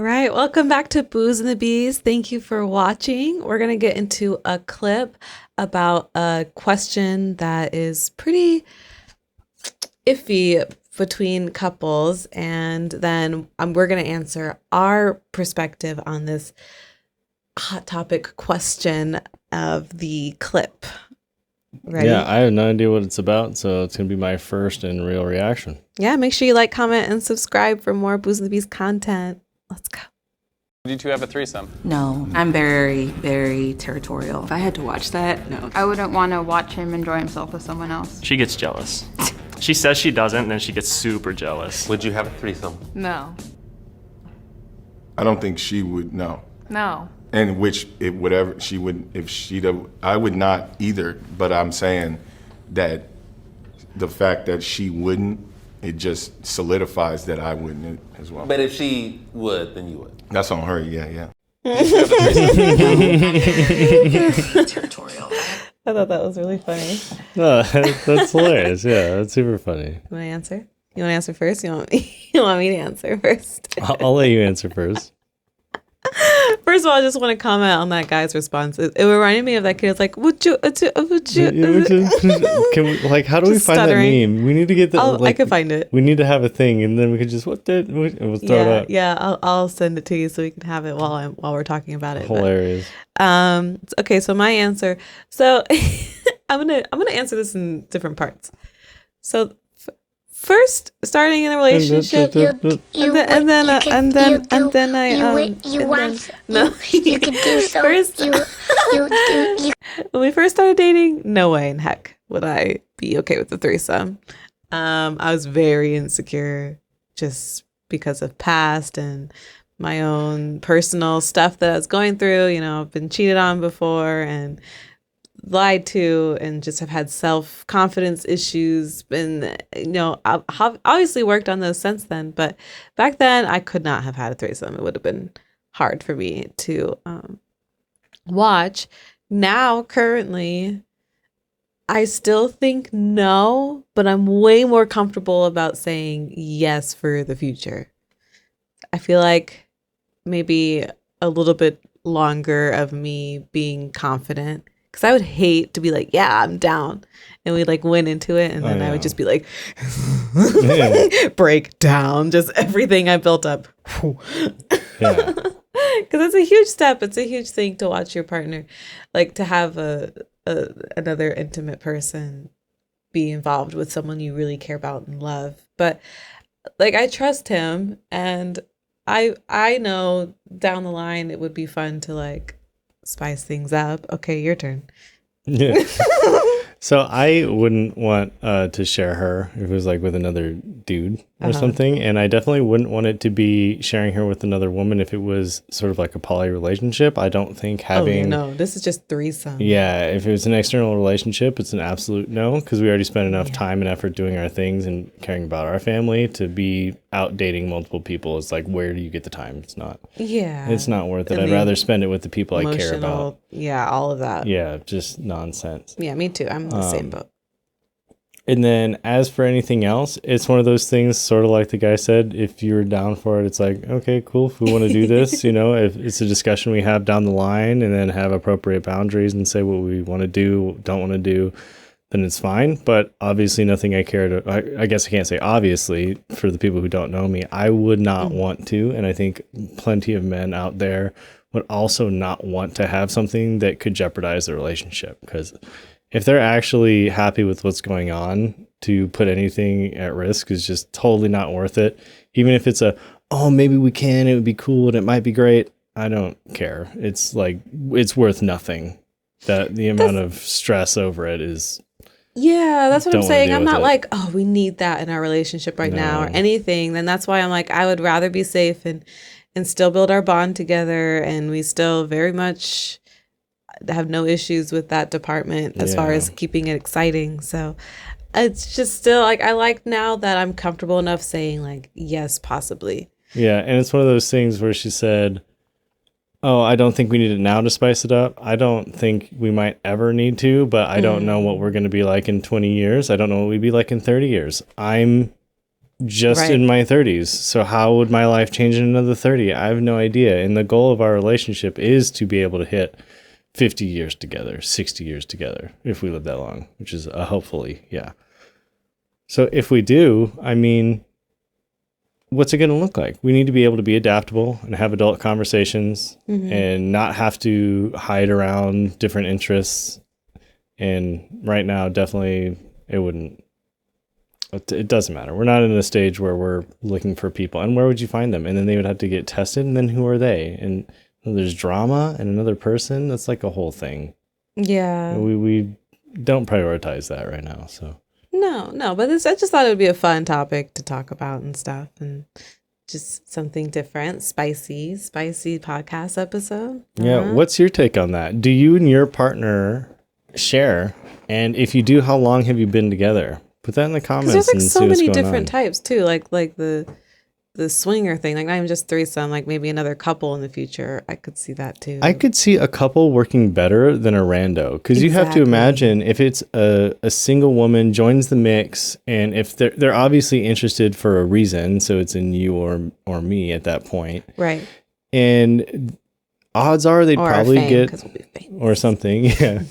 right, welcome back to Booze and the Bees. Thank you for watching. We're going to get into a clip about a question that is pretty iffy between couples, and then we're going to answer our perspective on this hot topic question of the clip. Ready? Yeah, I have no idea what it's about, so it's going to be my first and real reaction. Yeah, make sure you like, comment, and subscribe for more Booze and the Bees content. Let's go. Did you two have a threesome? No, I'm very, very territorial. If I had to watch that, no. I wouldn't want to watch him enjoy himself with someone else. She gets jealous. She says she doesn't, and then she gets super jealous. Would you have a threesome? No. I don't think she would. No. No. And which, if whatever she would, if she, I would not either. But I'm saying that the fact that she wouldn't, it just solidifies that I wouldn't as well. But if she would, then you would. That's on her. Yeah. Territorial. I thought that was really funny. No, that's hilarious. Yeah, that's super funny. You want to answer? You want to answer first? You want me to answer first? I'll let you answer first. First of all, I just want to comment on that guy's response. It reminded me of that kid. It's like, would you? Can we, like, how do we find stuttering. that meme? We need to get that. I could find it. We need to have a thing, and then we could just and we'll throw it up. Yeah. I'll send it to you so we can have it while we're talking about it. Hilarious. But, okay, so my answer. So I'm gonna answer this in different parts. So first, starting in a relationship, You can do so. First, when we first started dating, no way in heck would I be okay with the threesome. I was very insecure just because of past and my own personal stuff that I was going through. You know, I've been cheated on before and lied to, and just have had self-confidence issues, and I've obviously worked on those since then, but back then I could not have had a threesome. It would have been hard for me to watch. Now currently I still think no, but I'm way more comfortable about saying yes for the future. I feel like maybe a little bit longer of me being confident, because I would hate to be like, yeah, I'm down. And we like went into it, and then I would just be like, break down just everything I built up. Yeah. Because it's a huge step. It's a huge thing to watch your partner, like to have another intimate person be involved with someone you really care about and love. But like, I trust him, and I know down the line it would be fun to like spice things up. Okay, your turn. Yeah. So I wouldn't want to share her if it was like with another dude or something. And I definitely wouldn't want it to be sharing her with another woman if it was sort of like a poly relationship. I don't think having... Oh, no, this is just threesome. Yeah, if it was an external relationship, it's an absolute no, because we already spent enough time and effort doing our things and caring about our family to be out dating multiple people. It's like, where do you get the time? It's not. Yeah. It's not worth it. And I'd rather spend it with the people I care about. Yeah, all of that. Yeah, just nonsense. Yeah, me too. I'm in the same boat. And then as for anything else, it's one of those things, sort of like the guy said, if you're down for it, it's like, okay, cool. If we want to do this, if it's a discussion we have down the line, and then have appropriate boundaries and say what we want to do, don't want to do, then it's fine. But obviously nothing I care to, I guess I can't say obviously for the people who don't know me, I would not want to. And I think plenty of men out there would also not want to have something that could jeopardize the relationship, because if they're actually happy with what's going on, to put anything at risk is just totally not worth it. Even if it's maybe we can, it would be cool and it might be great. I don't care. It's like, it's worth nothing. The amount of stress over it is. Yeah, that's what I'm saying. I'm not like, we need that in our relationship right now or anything. Then that's why I'm like, I would rather be safe and still build our bond together. And we still very much have no issues with that department as far as keeping it exciting. So it's just still like, I like now that I'm comfortable enough saying like, yes, possibly. Yeah. And it's one of those things where she said, I don't think we need it now to spice it up. I don't think we might ever need to, but I don't know what we're going to be like in 20 years. I don't know what we'd be like in 30 years. I'm just Right. in my 30s. So how would my life change in another 30? I have no idea. And the goal of our relationship is to be able to hit 50 years together, 60 years together, if we live that long, which is hopefully, yeah. So if we do, I mean, what's it going to look like? We need to be able to be adaptable and have adult conversations and not have to hide around different interests. And right now, definitely, it doesn't matter. We're not in a stage where we're looking for people. And where would you find them? And then they would have to get tested. And then who are they? And there's drama and another person. That's like a whole thing. Yeah. We don't prioritize that right now. So No, but I just thought it would be a fun topic to talk about and stuff, and just something different, spicy podcast episode. yeah, what's your take on that? Do you and your partner share? And if you do, how long have you been together? Put that in the comments. Because there's like and so see what's many going different on. types too, like the swinger thing, like not even just threesome, like maybe another couple in the future. I could see that too. I could see a couple working better than a rando, because you have to Exactly. imagine if it's a single woman joins the mix, and if they're obviously interested for a reason, so it's in you or me at that point, Right. and odds are they'd Or probably our fame, get 'cause we'll be famous. or something, yeah.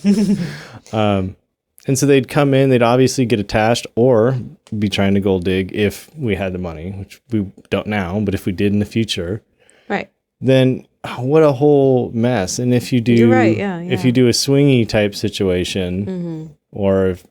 And so they'd come in, they'd obviously get attached or be trying to gold dig if we had the money, which we don't now, but if we did in the future, Right. then what a whole mess. And if you do, You're right, yeah, if yeah. you do a swingy type situation, or if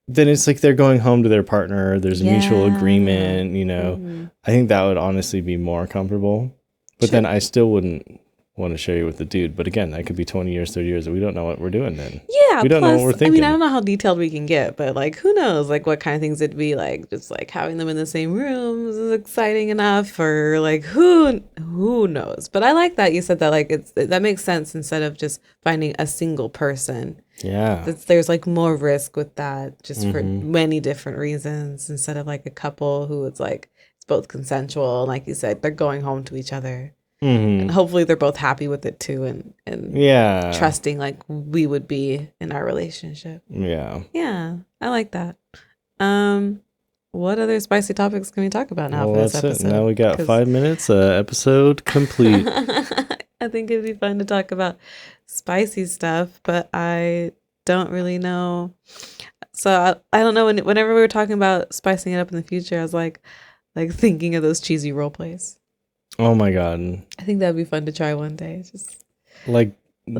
then it's like they're going home to their partner. There's a mutual Yeah. agreement, I think that would honestly be more comfortable. But then I still wouldn't want to share you with the dude. But again, that could be 20 years, 30 years. We don't know what we're doing then. Yeah, We don't know what we're I thinking. mean, I don't know how detailed we can get, but like, who knows? Like, what kind of things it'd be like? Just like having them in the same rooms is exciting enough, or like, who knows? But I like that you said that. Like, that makes sense instead of just finding a single person. Yeah. There's like more risk with that, just for many different reasons, instead of like a couple who it's like it's both consensual, and like you said, they're going home to each other. And hopefully they're both happy with it too, and Yeah. trusting like we would be in our relationship. Yeah. Yeah, I like that. What other spicy topics can we talk about now Well, for this that's episode? it. Now we got 'Cause 5 minutes. Episode complete. I think it'd be fun to talk about spicy stuff, but I don't really know. So I don't know. Whenever we were talking about spicing it up in the future, I was like thinking of those cheesy role plays. Oh my God. I think that'd be fun to try one day. Like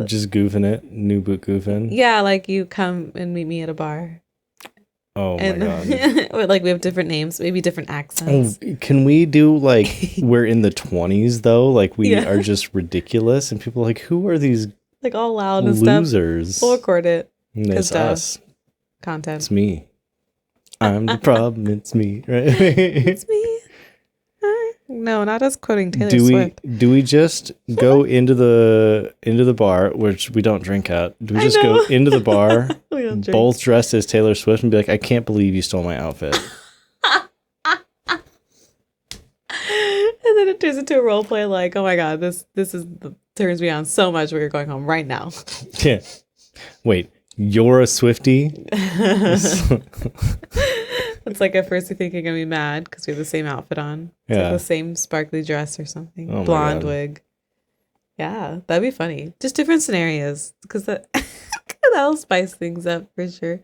just goofing it. New boot goofing. Yeah, like you come and meet me at a bar. Oh my And God. or like we have different names, maybe different accents. Can we do like we're in the 20s though? Like we Yeah. are just ridiculous, and people are like, who are these Like all loud and stuff. losers? We'll record it. And it's stuff. us. Content. It's me. I'm the problem. It's me. Right? It's me. No, not us quoting Taylor Swift. Do we just go into the bar, which we don't drink at? Do we I just go know. into the bar, We don't drink. both dressed as Taylor Swift, and be like, I can't believe you stole my outfit? And then it turns into a role play like, oh my God, this turns me on so much we're going home right now. Yeah. Wait, you're a Swiftie? It's like at first you think you're going to be mad because we have the same outfit on. It's Yeah. like the same sparkly dress or something. Oh my Blonde God. wig. Yeah, that'd be funny. Just different scenarios because that'll spice things up for sure.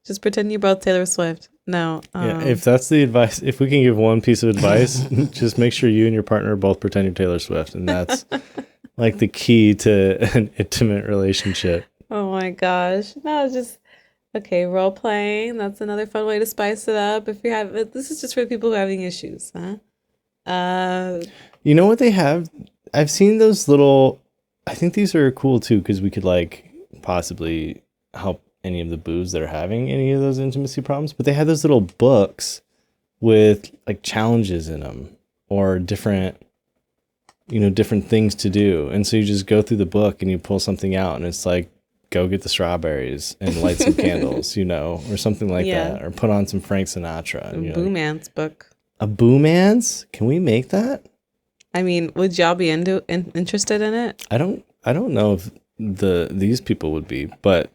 Just pretend you're both Taylor Swift. No. Yeah, if that's the advice, if we can give one piece of advice, just make sure you and your partner both pretend you're Taylor Swift. And that's like the key to an intimate relationship. Oh my gosh. No, it's just okay, role playing. That's another fun way to spice it up. If you have this is just for people who are having issues, huh? You know what they have? I've seen those little, I think these are cool too, because we could like possibly help any of the boos that are having any of those intimacy problems. But they have those little books with like challenges in them or different things to do. And so you just go through the book and you pull something out and it's like, go get the strawberries and light some candles, or something like Yeah. that, or put on some Frank Sinatra. And you're Boo like, Man's book. a Boo Man's? Can we make that? I mean, would y'all be interested in it? I don't know if these people would be, but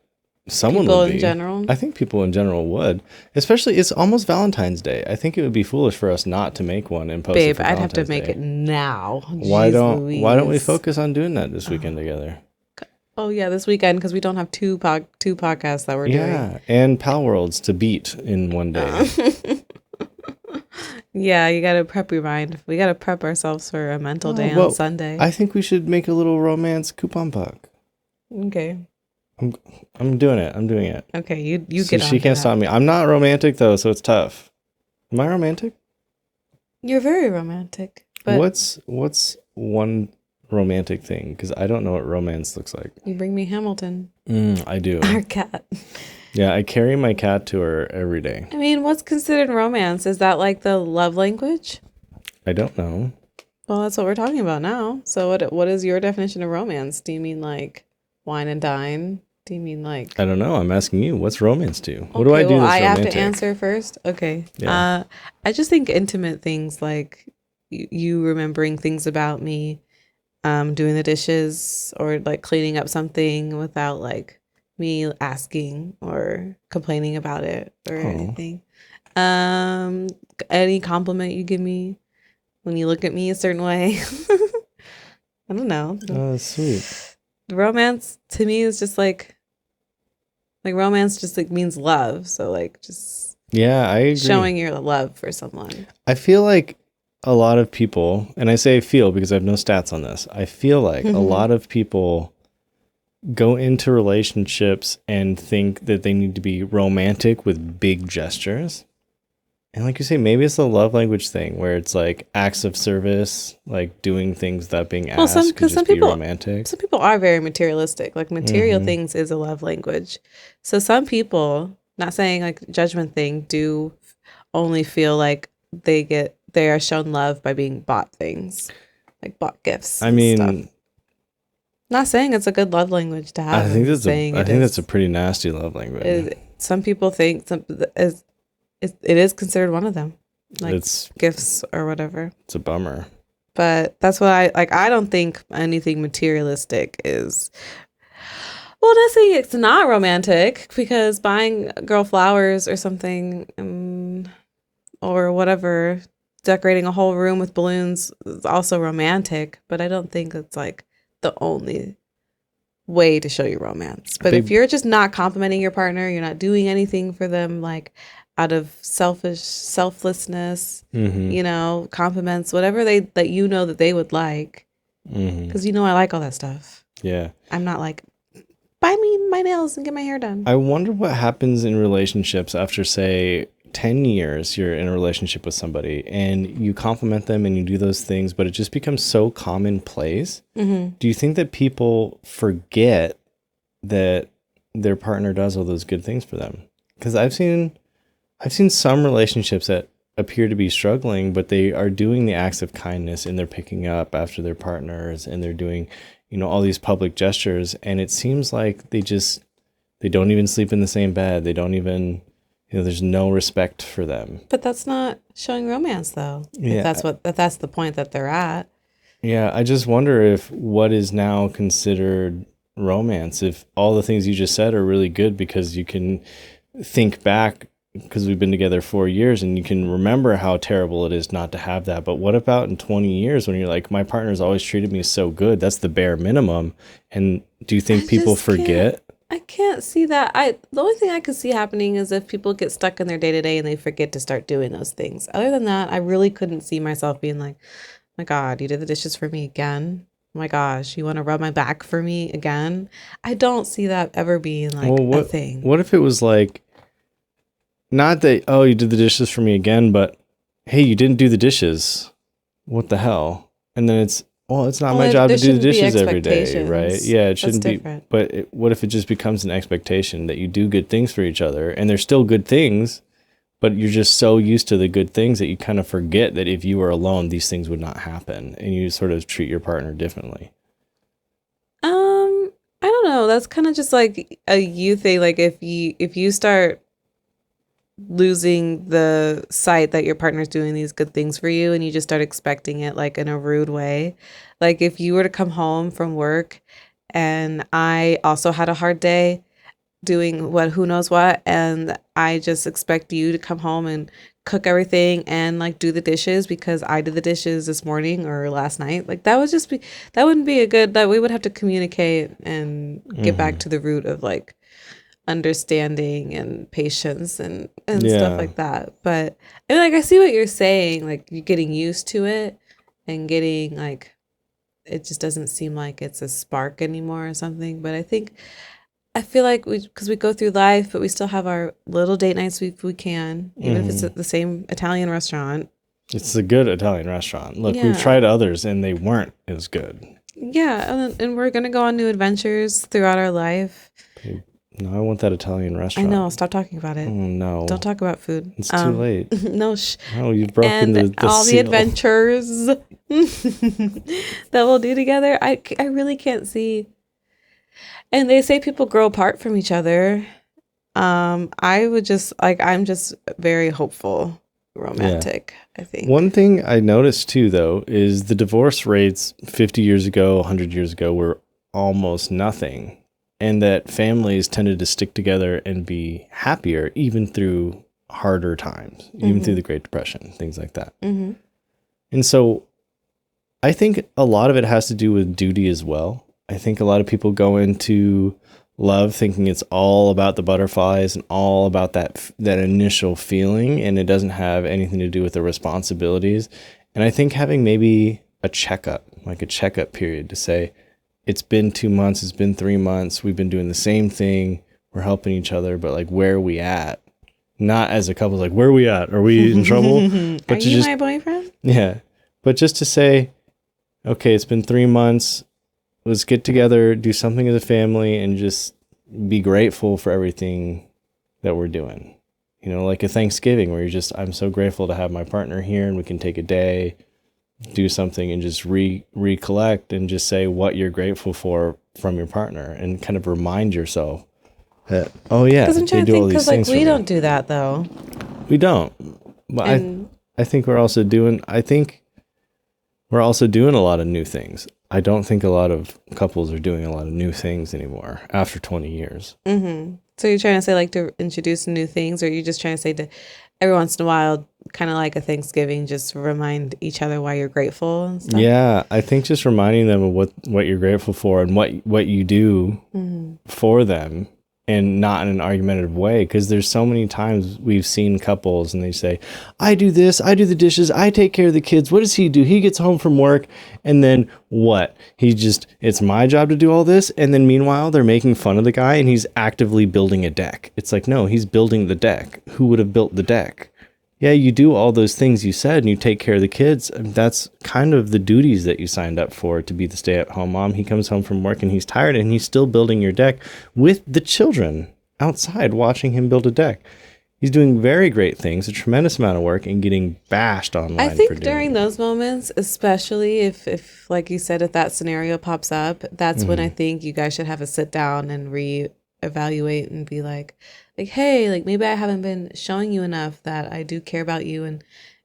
Someone People would in be. general? I think people in general would. Especially, it's almost Valentine's Day. I think it would be foolish for us not to make one and post it Babe, for I'd have to Valentine's make Day. it now. Why Jeez don't we Louise. focus on doing that this weekend together? Oh yeah, this weekend because we don't have two podcasts that we're Yeah, and Pal Worlds to beat in one day. doing. Yeah, you gotta prep your mind. We gotta prep ourselves for a mental day well, on Sunday. I think we should make a little romance coupon puck. Okay. I'm doing it. I'm doing it. Okay, you So get on. she can't stop me. I'm not romantic though, so it's tough. Am I romantic? You're very romantic. But What's one romantic thing? Because I don't know what romance looks like. you bring me Hamilton, I do. our cat. Yeah, I carry my cat to her every day. I mean, what's considered romance? Is that like the love language? I don't know. Well, that's what we're talking about now. So what is your definition of romance? Do you mean like wine and dine? Do you mean like I don't know. I'm asking you. What's romance to? What do I do well, that's I romantic? have to answer first. Okay. Yeah. I just think intimate things like you remembering things about me, doing the dishes or like cleaning up something without like me asking or complaining about it or anything. Any compliment you give me when you look at me a certain way. I don't know. Oh, that's sweet. Romance to me is just like romance just like means love. So like just Yeah, I agree. showing your love for someone. I feel like a lot of people, and I say feel because I have no stats on this, I feel like a lot of people go into relationships and think that they need to be romantic with big gestures. And like you say, maybe it's the love language thing where it's like acts of service, like doing things without being asked. Well, could some be people, romantic. some people are very materialistic. Like material things is a love language. So some people, not saying like judgment thing, do only feel like they are shown love by being bought things, like bought gifts. I and mean, stuff. Not saying it's a good love language to have. I think that's a pretty nasty love language. Some people think it is considered one of them, like It's gifts or whatever. It's a bummer. But that's what I like. I don't think anything materialistic is. Well, not saying it's not romantic because buying a girl flowers or something, or whatever, decorating a whole room with balloons is also romantic. But I don't think it's like the only way to show your romance. But if you're just not complimenting your partner, you're not doing anything for them, like out of selflessness, compliments, whatever that you know that they would like, because I like all that stuff. Yeah, I'm not like, buy me my nails and get my hair done. I wonder what happens in relationships after, say, 10 years you're in a relationship with somebody and you compliment them and you do those things, but it just becomes so commonplace. Do you think that people forget that their partner does all those good things for them? Because I've seen some relationships that appear to be struggling, but they are doing the acts of kindness and they're picking up after their partners and they're doing, all these public gestures. And it seems like they don't even sleep in the same bed. They don't even, there's no respect for them. But that's not showing romance though. Yeah. If that's the point that they're at. Yeah. I just wonder if what is now considered romance, if all the things you just said are really good because you can think back, because we've been together 4 years and you can remember how terrible it is not to have that. But what about in 20 years when you're like, my partner's always treated me so good? That's the bare minimum. And do you think people forget? I can't see that. The only thing I could see happening is if people get stuck in their day to day and they forget to start doing those things. Other than that, I really couldn't see myself being like, oh my God, you did the dishes for me again. Oh my gosh, you want to rub my back for me again? I don't see that ever being like a thing. What if it was like, not that, oh, you did the dishes for me again, but hey, you didn't do the dishes. What the hell? And then it's not my job to do the dishes every day, right? Yeah, it shouldn't be. But what if it just becomes an expectation that you do good things for each other and they're still good things, but you're just so used to the good things that you kind of forget that if you were alone, these things would not happen and you sort of treat your partner differently. I don't know. That's kind of just like a you thing. Like if you start losing the sight that your partner's doing these good things for you and you just start expecting it like in a rude way. Like if you were to come home from work and I also had a hard day doing what, who knows what, and I just expect you to come home and cook everything and like do the dishes because I did the dishes this morning or last night. Like that would just be, that wouldn't be a good, that we would have to communicate and get back to the root of like understanding and patience and stuff like that. But I mean, like I see what you're saying, like you're getting used to it and getting like, it just doesn't seem like it's a spark anymore or something. But I feel like because we go through life, but we still have our little date nights if we can, even if it's at the same Italian restaurant. It's a good Italian restaurant. Look, we've tried others and they weren't as good. Yeah, and we're going to go on new adventures throughout our life. No, I want that Italian restaurant. I know, stop talking about it. Oh, no. Don't talk about food. It's too late. No, Oh, you've broken the all the seal. adventures that we'll do together. I really can't see. And they say people grow apart from each other. I would just I'm just very hopeful, romantic, I think. One thing I noticed too, though, is the divorce rates 50 years ago, 100 years ago were almost nothing. And that families tended to stick together and be happier even through harder times, even through the Great Depression, things like that. And so I think a lot of it has to do with duty as well. I think a lot of people go into love thinking it's all about the butterflies and all about that initial feeling, and it doesn't have anything to do with the responsibilities. And I think having maybe a checkup period to say, it's been 2 months, it's been 3 months, we've been doing the same thing, we're helping each other, but like, where are we at? Not as a couple, like, where are we at? Are we in trouble? But are you my boyfriend? Yeah. But just to say, okay, it's been 3 months, let's get together, do something as a family, and just be grateful for everything that we're doing. You know, like a Thanksgiving where I'm so grateful to have my partner here and we can take a day, do something and just recollect and just say what you're grateful for from your partner and kind of remind yourself that, oh yeah, because I'm trying to think, because like we don't do that though. We don't. But I think we're also doing a lot of new things. I don't think a lot of couples are doing a lot of new things anymore after 20 years. So you're trying to say like to introduce new things, or you're just trying to say to every once in a while, kind of like a Thanksgiving, just remind each other why you're grateful and stuff? Yeah, I think just reminding them of what you're grateful for and what you do for them, and not in an argumentative way, because there's so many times we've seen couples and they say, I do this, I do the dishes, I take care of the kids. What does he do? He gets home from work and then what? It's my job to do all this. And then meanwhile, they're making fun of the guy and he's actively building a deck. It's like, no, he's building the deck. Who would have built the deck? Yeah, you do all those things you said and you take care of the kids. That's kind of the duties that you signed up for, to be the stay-at-home mom. He comes home from work and he's tired and he's still building your deck with the children outside watching him build a deck. He's doing very great things, a tremendous amount of work, and getting bashed online. I think during those moments, especially if like you said, if that scenario pops up, that's when I think you guys should have a sit down and reevaluate and be like, hey, like maybe I haven't been showing you enough that I do care about you,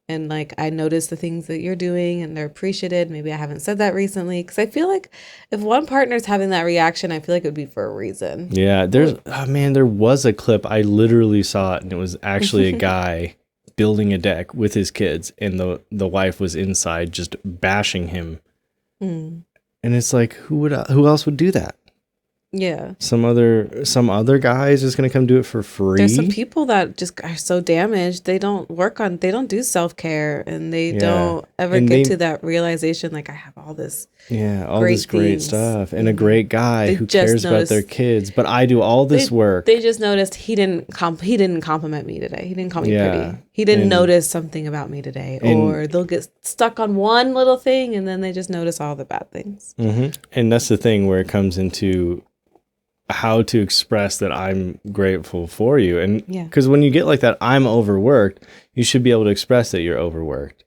and like I notice the things that you're doing and they're appreciated. Maybe I haven't said that recently, because I feel like if one partner's having that reaction, I feel like it would be for a reason. Yeah, there was a clip, I literally saw it, and it was actually a guy building a deck with his kids, and the wife was inside just bashing him. And it's like, who else would do that? Yeah. Some other guy is just going to come do it for free. There's some people that just are so damaged. They don't do self-care, and they don't ever get to that realization, like, I have all this. Yeah. All this great stuff and a great guy who cares about their kids, but I do all this work. They just noticed he didn't compliment me today. He didn't call me pretty. He didn't notice something about me today, or they'll get stuck on one little thing and then they just notice all the bad things. And that's the thing where it comes into how to express that I'm grateful for you. And because when you get like that, I'm overworked, you should be able to express that you're overworked.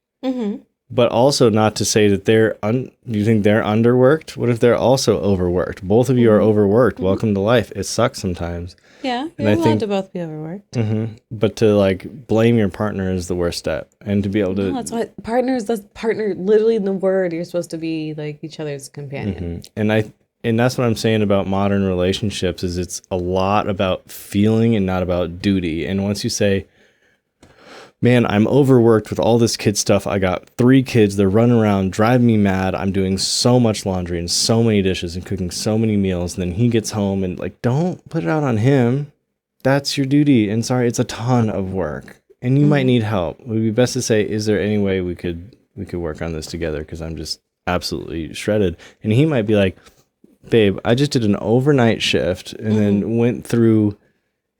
But also not to say that you think they're underworked. What if they're also overworked? Both of you are overworked. Welcome to life. It sucks sometimes. Yeah, you're allowed to both be overworked. But to like blame your partner is the worst step. And to be able to... No, that's why partner, literally in the word, you're supposed to be like each other's companion. And And that's what I'm saying about modern relationships is it's a lot about feeling and not about duty. And once you say, man, I'm overworked with all this kid stuff. I got 3 kids. They're running around, driving me mad. I'm doing so much laundry and so many dishes and cooking so many meals. And then he gets home and like, don't put it out on him. That's your duty. And sorry, it's a ton of work and you might need help. It would be best to say, is there any way we could work on this together? Because I'm just absolutely shredded. And he might be like, babe, I just did an overnight shift and then went through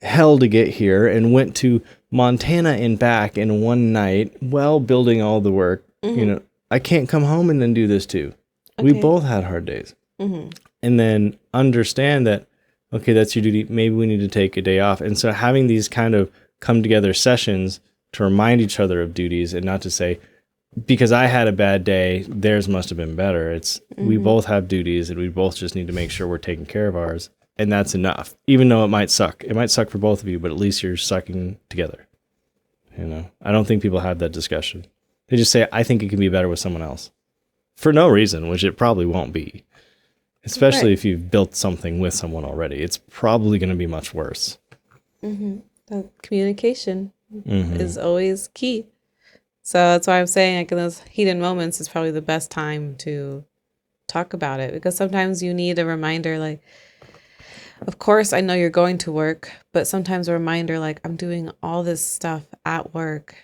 hell to get here and went to Montana and back in one night while building all the work. You know, I can't come home and then do this too. We both had hard days. And then understand that, okay, that's your duty. Maybe we need to take a day off. And so having these kind of come together sessions to remind each other of duties and not to say, because I had a bad day, theirs must have been better. It's we both have duties and we both just need to make sure we're taking care of ours. And that's enough, even though it might suck. It might suck for both of you, but at least you're sucking together. You know, I don't think people have that discussion. They just say, I think it can be better with someone else for no reason, which it probably won't be, especially if you've built something with someone already. It's probably going to be much worse. The communication is always key. So that's why I'm saying, like, in those heated moments is probably the best time to talk about it, because sometimes you need a reminder, like, of course, I know you're going to work, but sometimes a reminder, like, I'm doing all this stuff at work,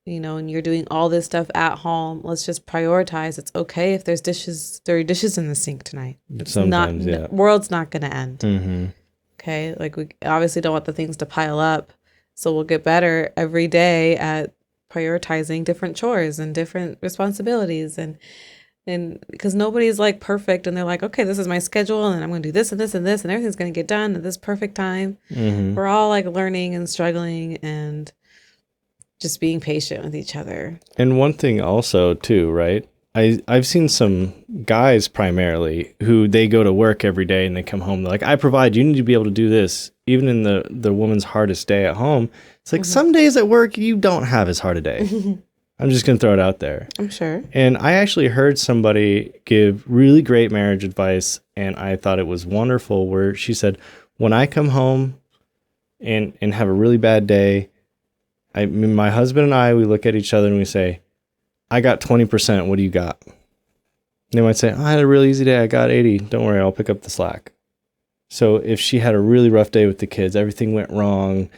you know, and you're doing all this stuff at home. Let's just prioritize. It's okay if there are dishes in the sink tonight. It's sometimes, world's not going to end. Okay. Like, we obviously don't want the things to pile up. So we'll get better every day at prioritizing different chores and different responsibilities, and because nobody's like perfect and they're like, okay, this is my schedule and I'm going to do this and this and this and everything's going to get done at this perfect time. We're all like learning and struggling and just being patient with each other. And one thing also too, right? I've seen some guys primarily who they go to work every day and they come home. They're like, I provide, you need to be able to do this. Even in the woman's hardest day at home. It's like some days at work, you don't have as hard a day. I'm just going to throw it out there. I'm sure. And I actually heard somebody give really great marriage advice. And I thought it was wonderful where she said, when I come home and have a really bad day, my husband and I, we look at each other and we say, I got 20%. What do you got? And they might say, I had a really easy day. I got 80. Don't worry. I'll pick up the slack. So if she had a really rough day with the kids, everything went wrong,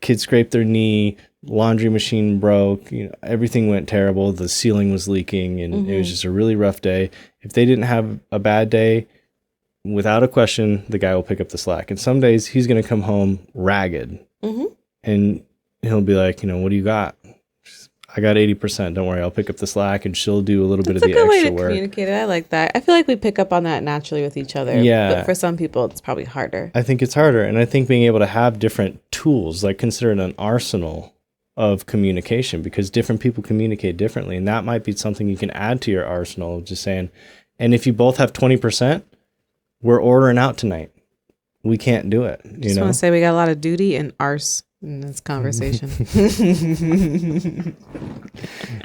kids scraped their knee, laundry machine broke, you know, everything went terrible. The ceiling was leaking and it was just a really rough day. If they didn't have a bad day, without a question, the guy will pick up the slack. And some days he's going to come home ragged and he'll be like, you know, what do you got? I got 80%. Don't worry, I'll pick up the slack, and she'll do a little bit of the extra work. That's a good way to communicate it. I like that. I feel like we pick up on that naturally with each other. Yeah. But for some people, it's probably harder. I think it's harder. And I think being able to have different tools, like consider it an arsenal of communication, because different people communicate differently. And that might be something you can add to your arsenal, just saying, and if you both have 20%, we're ordering out tonight. We can't do it. You just want to say we got a lot of duty and arse in this conversation.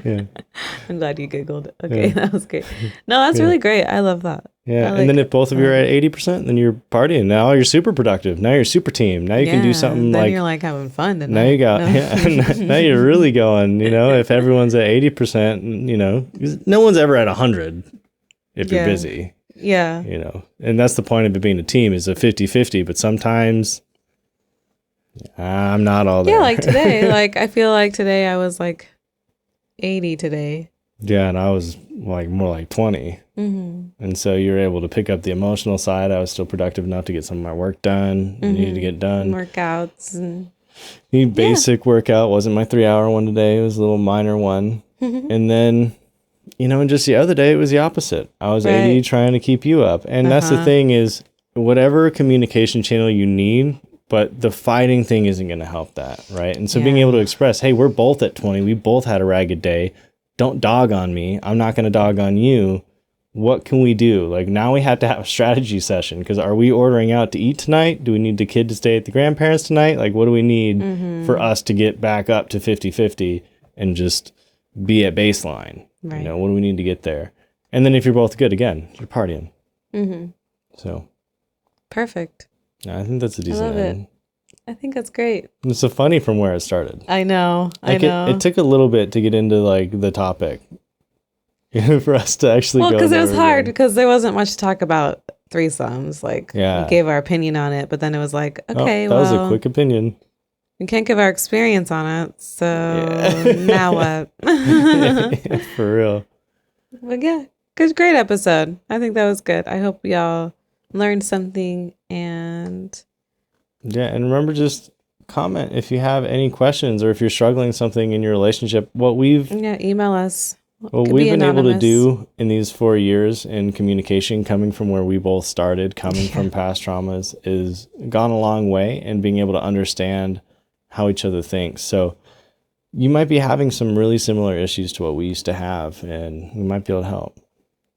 Yeah. I'm glad you giggled. Okay, that was great. No, that's really great. I love that. Yeah. And then if both of you are at 80%, then you're partying. Now you're super productive. Now you're super team. Now you can do something then like you're like having fun. Now you got now you're really going, you know, if everyone's at 80%, you know, no one's ever at 100 if you're busy. Yeah. You know, and that's the point of it being a team, is a 50-50, but sometimes I'm not all there. Yeah, like today. Like, I feel like today I was like 80 today. Yeah, and I was like more like 20. And so you're able to pick up the emotional side. I was still productive enough to get some of my work done. Needed to get done. Workouts. And basic workout. Wasn't my 3-hour one today. It was a little minor one. And then, you know, and just the other day it was the opposite. I was 80 trying to keep you up. And that's the thing, is whatever communication channel you need, but the fighting thing isn't going to help that, right? And so being able to express, hey, we're both at 20. We both had a ragged day. Don't dog on me. I'm not going to dog on you. What can we do? Like, now we have to have a strategy session, because are we ordering out to eat tonight? Do we need the kid to stay at the grandparents tonight? Like, what do we need for us to get back up to 50-50 and just be at baseline? Right. You know, what do we need to get there? And then if you're both good, again, you're partying. Mm-hmm. So Perfect. yeah, I think that's a I decent love end. it. I think that's great. It's so funny from where it started. I know. I Like know. it took a little bit to get into like the topic for us to actually Well, go because it there was hard again. because there wasn't much to talk about threesomes. Like, Yeah. we gave our opinion on it, but then it was like, okay, that was a well, quick opinion. we can't give our experience on it. So now what? For real. But yeah, great episode. I think that was good. I hope y'all learned something. And Yeah, and remember, just comment if you have any questions or if you're struggling something in your relationship. What email us. we've Could be been able to anonymous. do in these 4 years in communication, coming from where we both started, coming from past traumas, is gone a long way, and being able to understand how each other thinks. So you might be having some really similar issues to what we used to have, and we might be able to help.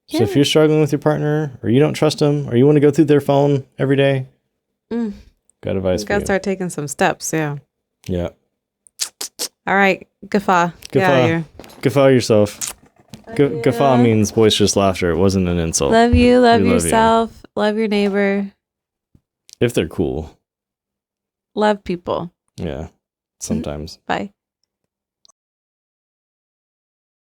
So if you're struggling with your partner, or you don't trust them, or you want to go through their phone every day, got advice for Gotta you. start taking some steps. Yeah. Yeah. All right. Guffaw. Get out of Guffaw. here. Guffaw yourself. Guffaw means boisterous laughter. It wasn't an insult. Love you. Love We love you. yourself. Love your neighbor. If they're cool. Love people. Yeah. Sometimes. Bye.